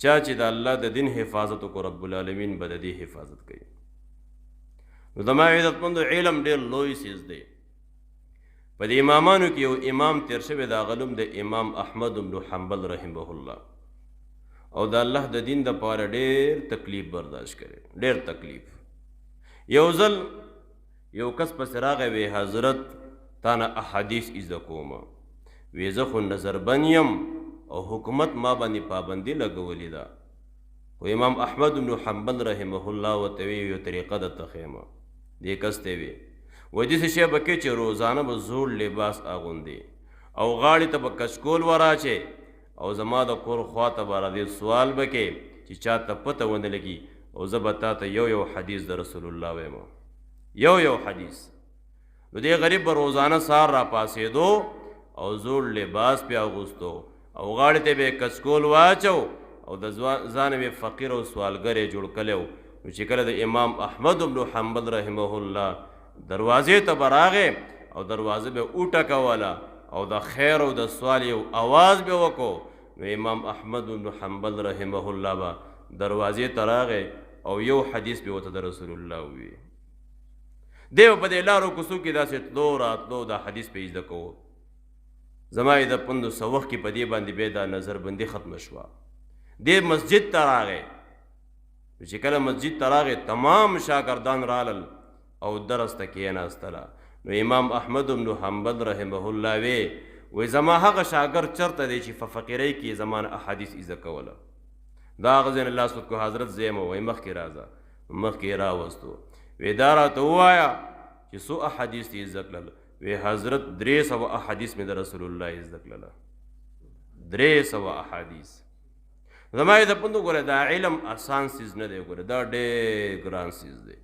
چا چې د الله د دین حفاظت وکړو رب العالمین به د دې حفاظت کوي. نو زما عزتمندو علم ډېر لوی څیز دی. په دې امامانو کې یو امام تیر شوی د هغه نوم د امام احمد بن حنبل رحمه الله، او د الله د دین دپاره ډېر تکلیف برداشت کړی، ډېر تکلیف. یو ځل یو کس پسې راغی وی حضرت تا نه احادیث زده کومه، وی زه خو نظربند یم او حکومت ما باندې پابندي لګولې ده. خو امام احمد بن حنبل رحمه الله ورته وی یو طریقه درته ښیم. دې کس ته وی وایي داسې شی به کوې چې روزانه به زوړ لباس اغوندې او غاړې ته به کچکول وراچې او زما د کور خوا ته به راځې سوال به کې چې چا ته پته ونه لګي، او زه به تا ته یو حدیث د رسول الله وایم، یو حدیث. نو دې غریب به روزانه سهار را پاسېدو او زوړ لباس پې اغوستو او غاړې ته به یې کچکول واچو او د ځان به فقیر او سوالګر یې جوړ کړی و. نو چې کله د امام احمد بن حنبل رحمه الله دروازې ته به راغې او دروازه به وټکوله او د خیر او د سوال یو اواز به وکړو، نو امام احمد بن حنبل رحمه الله به دروازې ته راغې او یو حدیث به ورته د رسول الله ووي. دی به په دې لارو کوڅو کې داسې تلو راتلو دا حدیث به زده کوو. زما یې د 1500 وخت کې په دې باندې بیا دا نظربندي ختمه شوه. دې مسجد ته راغی، چې کله مسجد ته راغی تمام شاګردان رالل او درس ته کېناستله. نو امام احمد بن حنبل رحمه الله وی زما هغه شاګرد چرته دی چې په فقیرۍ کې زما نه احادیث زده کوله. دا هغه ځای نه لاس ورکړو حضرت زه یم، وایي مخکې راځه. مخکې یې راوستو، وی دا راته ووایه چې څو احادیث یې زده کړل. وی حضرت 300 احادیث مې د رسول الله زده کړله، 300 احادیث. زما یې د پندو ګوره دا علم آسان څیز نه دی، ګوره دا ډېر ګران څیز دی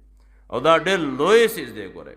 او دا ډېر لوی څیز دی. ګوره